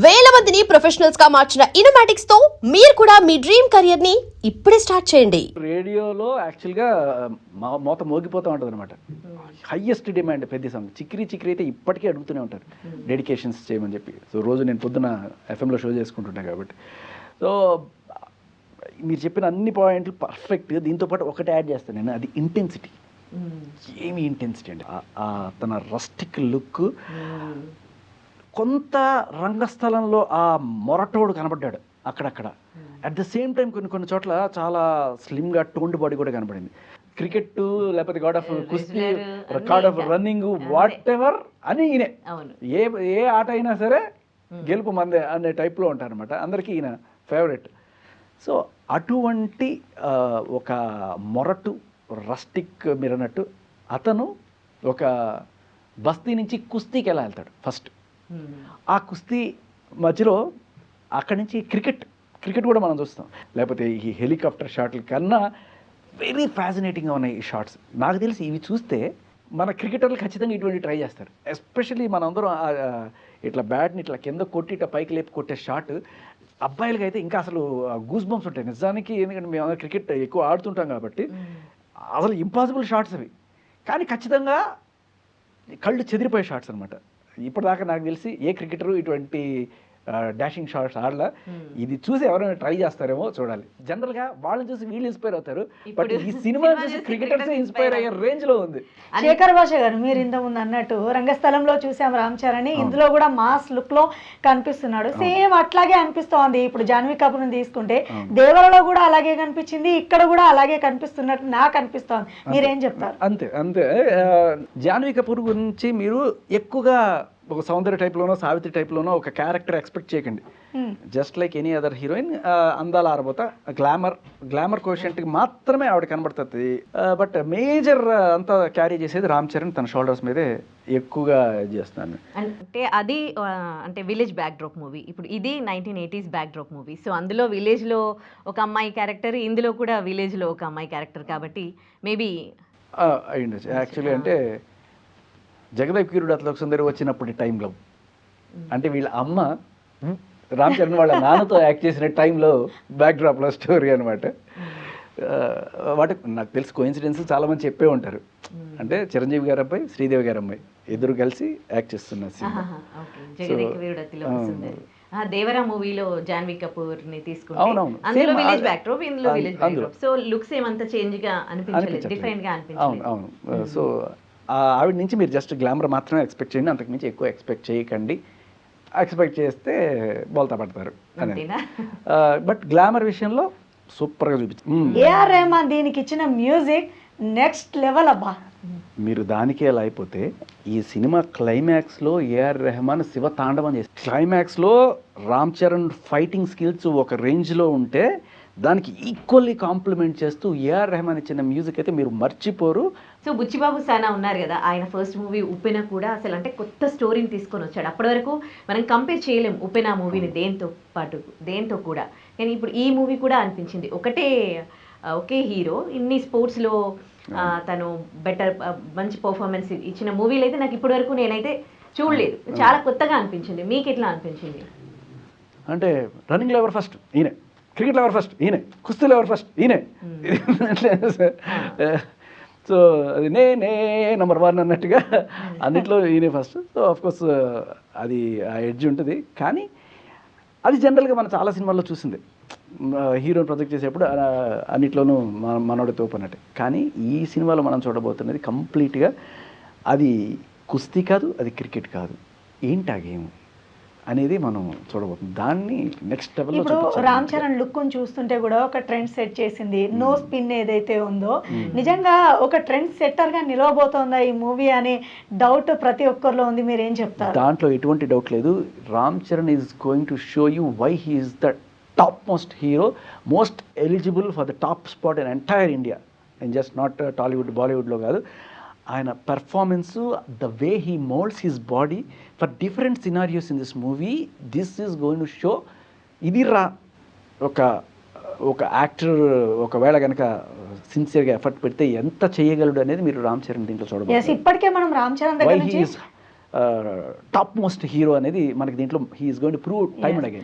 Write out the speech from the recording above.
వేల మందిని ప్రొఫెషనల్స్ గా మార్చిన ఇనోమాటిక్స్ తో మీరు కూడా మీ డ్రీమ్ కెరియర్ ని ఇప్పుడే స్టార్ట్ చేయండి. రేడియోలో యాక్చువల్గా మోత మోగిపోతూ ఉంటుంది అనమాట. హయ్యెస్ట్ డిమాండ్ పెద్ద సాంగ్ చిక్రీ చిక్రీ అయితే ఇప్పటికీ అడుగుతూనే ఉంటారు డెడికేషన్స్ చేయమని చెప్పి. సో రోజు నేను పొద్దున ఎఫ్ఎంలో షో చేసుకుంటుంటాను కాబట్టి. సో మీరు చెప్పిన అన్ని పాయింట్లు పర్ఫెక్ట్. దీంతోపాటు ఒకటి యాడ్ చేస్తాను నేను, అది ఇంటెన్సిటీ. ఏమి ఇంటెన్సిటీ అండి, తన రస్టిక్ లుక్. కొంత రంగస్థలంలో ఆ మొరటోడు కనబడ్డాడు అక్కడక్కడ. అట్ ద సేమ్ టైం కొన్ని చోట్ల చాలా స్లిమ్గా టోన్డ్ బాడీ కూడా కనబడింది. క్రికెట్ లేకపోతే గాడ్ ఆఫ్ కుస్తీ, God of running, what ever అని ఈయనే. ఏ ఆట అయినా సరే గెలుపు మందే అనే టైప్లో ఉంటారనమాట. అందరికీ ఈయన ఫేవరెట్. సో అటువంటి ఒక మొరటు రస్టిక్ మీరు అన్నట్టు అతను ఒక బస్తీ నుంచి కుస్తీకి ఎలా వెళ్తాడు ఫస్ట్. ఆ కుస్తీ మధ్యలో అక్కడి నుంచి క్రికెట్ కూడా మనం చూస్తాం. లేకపోతే ఈ హెలికాప్టర్ షాట్ల కన్నా వెరీ ఫ్యాసినేటింగ్గా ఉన్నాయి ఈ షాట్స్. నాకు తెలిసి ఇవి చూస్తే మన క్రికెటర్లు ఖచ్చితంగా ఇటువంటి ట్రై చేస్తారు. ఎస్పెషల్లీ మనందరం ఇట్లా బ్యాట్ని ఇట్లా కింద కొట్టి ఇట్లా పైకి లేపి కొట్టే షాట్ అబ్బాయిలకి అయితే ఇంకా అసలు గూస్ బంప్స్ ఉంటాయి నిజానికి. ఎందుకంటే మేము క్రికెట్ ఎక్కువ ఆడుతుంటాం కాబట్టి అసలు ఇంపాసిబుల్ షాట్స్ అవి. కానీ ఖచ్చితంగా కళ్ళు చెదిరిపోయే షాట్స్ అనమాట. ఇప్పటిదాకా నాకు తెలిసి ఏ క్రికెటరు ఇటువంటి డాషింగ్ షాట్స్ ఆడలా. ఇది చూసి ఎవరైనా ట్రై చేస్తారేమో చూడాలి. జనరల్గా వాళ్ళని చూసి వీళ్ళు ఇన్స్పైర్ అవుతారు, బట్ ఈ సినిమా చూసి క్రికెటర్స్ ఇన్స్పైర్ అయ్యే రేంజ్లో ఉంది. శేఖర్ భాష గారు, మీరు ఇంతకుముందు అన్నట్టు రంగస్థలంలో చూసాం రామ్ చరణ్, ఇందులో కూడా మాస్ లుక్ లో కనిపిస్తున్నాడు. సేమ్ అట్లాగే అనిపిస్తోంది. ఇప్పుడు జాన్వీ కపూర్ని తీసుకుంటే దేవరలో కూడా అలాగే కనిపించింది, ఇక్కడ కూడా అలాగే కనిపిస్తున్నట్టు నాకు అనిపిస్తోంది. మీరేం చెప్తారు? అంతే జాన్వీ కపూర్ గురించి మీరు ఎక్కువగా ఒక సౌందర్య టైప్లోనో సావిత్రి టైప్లోనో ఒక క్యారెక్టర్ ఎక్స్పెక్ట్ చేయకండి. Just like any other heroine, అందాల ఆరబోత, గ్లామర్ కోషెంట్కి మాత్రమే ఆవిడ కనబడుతుంది. బట్ మేజర్ అంతా క్యారీ చేసేది రామ్ చరణ్ తన షోల్డర్స్ మీదే ఎక్కువగా చేస్తున్నాను. అంటే అది అంటే విలేజ్ బ్యాక్డ్రాప్ మూవీ. ఇప్పుడు ఇది 1980s బ్యాక్డ్రాప్ మూవీ. సో అందులో విలేజ్లో ఒక అమ్మాయి క్యారెక్టర్, ఇందులో కూడా విలేజ్లో ఒక అమ్మాయి క్యారెక్టర్ కాబట్టి మేబీ అయ్యుండొచ్చు. యాక్చువల్లీ అంటే జగదేవ్ కీరుడు అతలోక సుందరి వచ్చినప్పుడు టైంలో అంటే వీళ్ళ అమ్మ రామ్ చరణ్ వాళ్ళ నాన్నతో యాక్ట్ చేసిన టైంలో బ్యాక్డ్రాప్లో స్టోరీ అనమాట. వాటి నాకు తెలిసి కోఇన్సిడెన్స్ చాలా మంది చెప్పే ఉంటారు. అంటే చిరంజీవి గారి అబ్బాయి, శ్రీదేవి గారి అమ్మాయి ఇద్దరు కలిసి యాక్ట్ చేస్తున్నారు. దేవరా మూవీలో జాన్వీ కపూర్ ని తీసుకుంటే అందులో విలేజ్ బ్యాక్డ్రాప్, ఇందులో విలేజ్ బ్యాక్డ్రాప్. సో లుక్స్ ఏమంత చేంజ్ గా అనిపించలేదు, డిఫరెంట్ గా అనిపించలేదు. అవును. సో ఆవిడ నుంచి మీరు జస్ట్ గ్లామర్ మాత్రమే ఎక్స్పెక్ట్ చేయండి, అంతకుమించి ఎక్కువ ఎక్స్పెక్ట్ చేయకండి. ఎక్స్పెక్ట్ చేస్తే బోల్తా పడతారు. బట్ గ్లామర్ విషయంలో సూపర్గా చూపించింది. ఏఆర్ రెహమాన్ దీనికి ఇచ్చిన మ్యూజిక్ నెక్స్ట్ లెవెల్ అబ్బా. మీరు దానికే అలా అయిపోతే ఈ సినిమా క్లైమాక్స్లో ఏఆర్ రెహమాన్ శివ తాండవం చేసి క్లైమాక్స్లో రామ్ చరణ్ ఫైటింగ్ స్కిల్స్ ఒక రేంజ్లో ఉంటే దానికి ఈక్వల్లీ కాంప్లిమెంట్ చేస్తూ ఏఆర్ రెహమాన్ ఇచ్చిన మ్యూజిక్ అయితే మీరు మర్చిపోరు. సో బుచ్చిబాబు సానా ఉన్నారు కదా, ఆయన ఫస్ట్ మూవీ ఉపెన కూడా అసలు అంటే కొత్త స్టోరీని తీసుకొని వచ్చాడు. అప్పటి వరకు మనం కంపేర్ చేయలేం ఉపెన మూవీని దేంతో కూడా. కానీ ఇప్పుడు ఈ మూవీ కూడా అనిపించింది ఒకే హీరో ఇన్ని స్పోర్ట్స్లో తను మంచి పర్ఫార్మెన్స్ ఇచ్చిన మూవీలు అయితే నాకు ఇప్పటి వరకు నేనైతే చూడలేదు. చాలా కొత్తగా అనిపించింది. మీకు ఎట్లా అనిపించింది? అంటే రన్నింగ్లో ఎవరు ఫస్ట్ ఈయనే, క్రికెట్లో ఎవరు ఫస్ట్ ఈయనే, కుస్తీలో ఎవరు ఫస్ట్ ఈయనే. సో అది నేనే నెంబర్ 1 అన్నట్టుగా అన్నిట్లో ఈయనే ఫస్ట్. సో ఆఫ్కోర్స్ అది ఆ ఎడ్జ్ ఉంటుంది. కానీ అది జనరల్గా మనం చాలా సినిమాల్లో చూసింది. హీరోని ప్రొజెక్ట్ చేసేప్పుడు అన్నిట్లోనూ మనోడితో తోపన్నట్టు. కానీ ఈ సినిమాలో మనం చూడబోతున్నది కంప్లీట్గా అది కుస్తీ కాదు, అది క్రికెట్ కాదు, ఏంటి ఆ గేమ్ అనేది మనం చూడబోతుంది. దాన్ని నెక్స్ట్ లెవెల్లో ఇప్పుడు రామ్ చరణ్ లుక్ చూస్తుంటే కూడా ఒక ట్రెండ్ సెట్ చేసింది. నో స్పిన్ ఏదైతే ఉందో నిజంగా ఒక ట్రెండ్ సెట్టర్ గా నిలవబోతోందా ఈ మూవీ అనే డౌట్ ప్రతి ఒక్కరిలో ఉంది. మీరు ఏం చెప్తారు? దాంట్లో ఎటువంటి డౌట్ లేదు. Ram Charan is going to show you why he is the top most hero, most eligible for the top spot in entire India, and just not Tollywood బాలీవుడ్లో కాదు. ఆయన performance, the way he moulds his body for different scenarios in this movie, this is going to show ఇది ఒక actor ఒకవేళ కనుక సిన్సియర్గా effort పెడితే ఎంత చేయగలడు అనేది మీరు రామ్ చరణ్ దీంట్లో చూడవచ్చు. ఇప్పటికే మనం రామ్ చరణ్ దగ్గర నుంచి టాప్ మోస్ట్ హీరో అనేది మనకి దీంట్లో he's going to prove time and again.